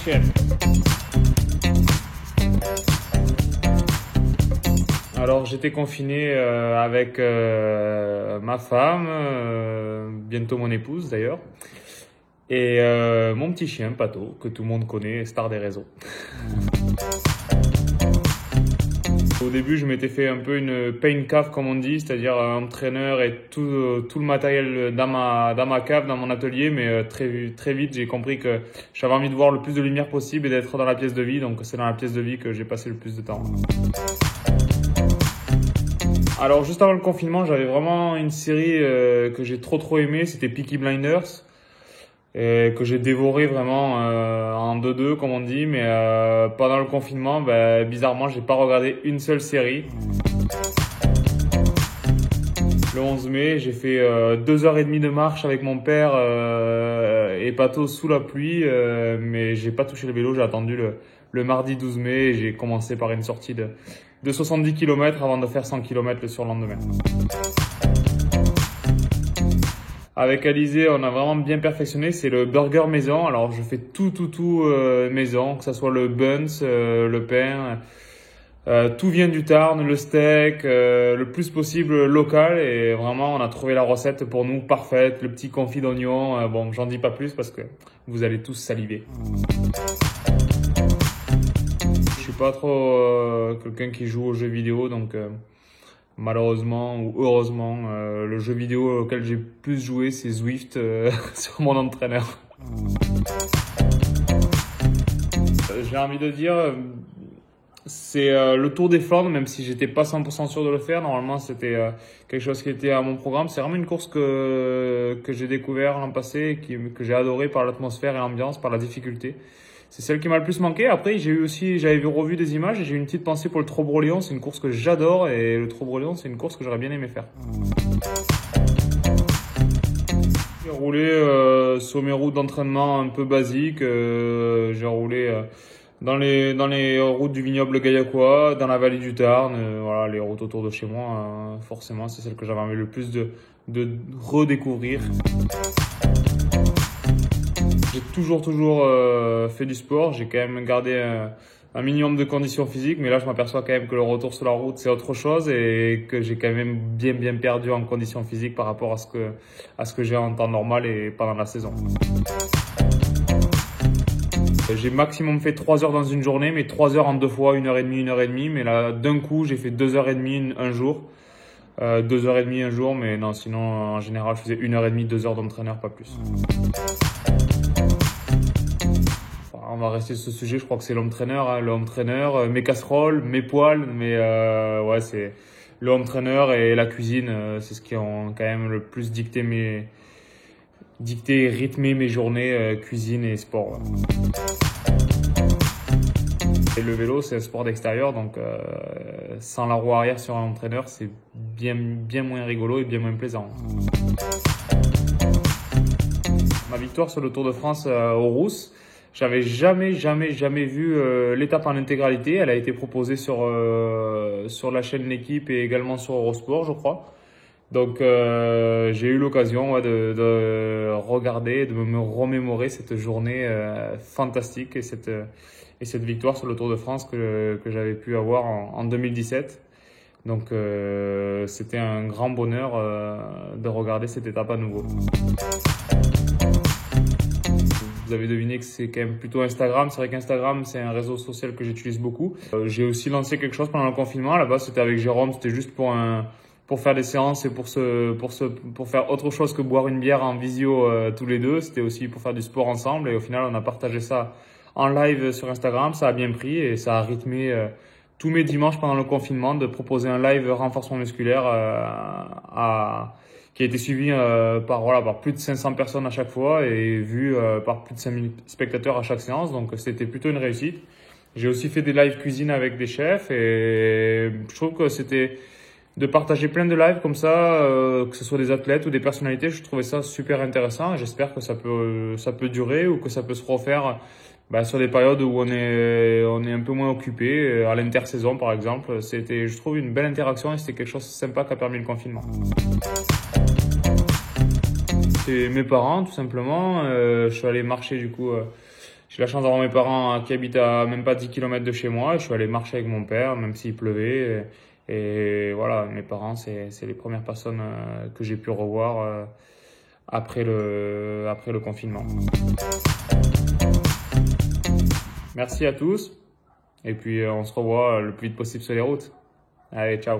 chaîne. Alors j'étais confiné avec ma femme, bientôt mon épouse d'ailleurs, et mon petit chien Pato, que tout le monde connaît, star des réseaux. Au début, je m'étais fait un peu une pain cave, comme on dit, c'est-à-dire un entraîneur et tout le matériel dans ma cave, dans mon atelier. Mais très vite, j'ai compris que j'avais envie de voir le plus de lumière possible et d'être dans la pièce de vie. Donc, c'est dans la pièce de vie que j'ai passé le plus de temps. Alors, juste avant le confinement, j'avais vraiment une série que j'ai trop aimée. C'était Peaky Blinders. Que j'ai dévoré vraiment en 2-2 comme on dit, mais pendant le confinement, bizarrement, j'ai pas regardé une seule série. Le 11 mai, j'ai fait 2h30 de marche avec mon père et Pato sous la pluie, mais j'ai pas touché le vélo, j'ai attendu le mardi 12 mai et j'ai commencé par une sortie de 70 km avant de faire 100 km le surlendemain. Avec Alizé, on a vraiment bien perfectionné, c'est le burger maison. Alors je fais tout maison, que ce soit le buns, le pain, tout vient du Tarn, le steak, le plus possible local. Et vraiment, on a trouvé la recette pour nous parfaite, le petit confit d'oignon. Bon, j'en dis pas plus parce que vous allez tous saliver. Je suis pas trop quelqu'un qui joue aux jeux vidéo, donc... malheureusement ou heureusement, le jeu vidéo auquel j'ai plus joué, c'est Zwift sur mon entraîneur. J'ai envie de dire, c'est le Tour des Flandres, même si j'étais pas 100% sûr de le faire. Normalement, c'était quelque chose qui était à mon programme. C'est vraiment une course que j'ai découvert l'an passé, que j'ai adoré par l'atmosphère et l'ambiance, par la difficulté. C'est celle qui m'a le plus manqué. Après, j'avais revu des images et j'ai eu une petite pensée pour le Trobreléon. C'est une course que j'adore et le Trobreléon, c'est une course que j'aurais bien aimé faire. J'ai roulé sur mes routes d'entraînement un peu basiques. J'ai roulé dans les routes du vignoble gaillacois, dans la vallée du Tarn. Voilà, les routes autour de chez moi, forcément, c'est celle que j'avais envie le plus de redécouvrir. J'ai toujours fait du sport. J'ai quand même gardé un minimum de conditions physiques, mais là je m'aperçois quand même que le retour sur la route c'est autre chose et que j'ai quand même bien perdu en conditions physiques par rapport à ce que j'ai en temps normal et pendant la saison. J'ai maximum fait 3 heures dans une journée, mais 3 heures en 2 fois, 1h30, mais là d'un coup j'ai fait 2h30 un jour. 2h30 un jour, mais non, sinon en général je faisais 1h30, 2 heures d'entraîneur, pas plus. On va rester sur ce sujet, je crois que c'est l'homme trainer, hein. Le home trainer, mes casseroles, mes poêles, mais ouais, c'est le home trainer et la cuisine, c'est ce qui ont quand même le plus dicté et rythmé mes journées, cuisine et sport. Ouais. Et le vélo, c'est un sport d'extérieur, donc sans la roue arrière sur un entraîneur, c'est bien moins rigolo et bien moins plaisant. Ma victoire sur le Tour de France aux Rousses, j'avais jamais vu l'étape en intégralité. Elle a été proposée sur la chaîne L'Équipe et également sur Eurosport, je crois. Donc j'ai eu l'occasion de regarder, de me remémorer cette journée fantastique et cette victoire sur le Tour de France que j'avais pu avoir en 2017. Donc c'était un grand bonheur de regarder cette étape à nouveau. Vous avez deviné que c'est quand même plutôt Instagram. C'est vrai qu'Instagram, c'est un réseau social que j'utilise beaucoup. J'ai aussi lancé quelque chose pendant le confinement. À la base, c'était avec Jérôme. C'était juste pour faire des séances et pour faire autre chose que boire une bière en visio tous les deux. C'était aussi pour faire du sport ensemble. Et au final, on a partagé ça en live sur Instagram. Ça a bien pris et ça a rythmé tous mes dimanches pendant le confinement de proposer un live renforcement musculaire qui a été suivi par plus de 500 personnes à chaque fois et vu par plus de 5000 spectateurs à chaque séance. Donc c'était plutôt une réussite. J'ai aussi fait des lives cuisine avec des chefs et je trouve que c'était de partager plein de lives comme ça, que ce soit des athlètes ou des personnalités. Je trouvais ça super intéressant et j'espère que ça peut durer ou que ça peut se refaire sur des périodes où on est un peu moins occupé, à l'intersaison par exemple. C'était, je trouve, une belle interaction et c'était quelque chose de sympa qu'a permis le confinement. C'est mes parents tout simplement. Je suis allé marcher du coup J'ai la chance d'avoir mes parents qui habitent à même pas 10 km de chez moi. Je suis allé marcher avec mon père, même s'il pleuvait. Et voilà, mes parents, c'est les premières personnes que j'ai pu revoir après le confinement. Merci à tous. Et puis, on se revoit le plus vite possible sur les routes. Allez, ciao.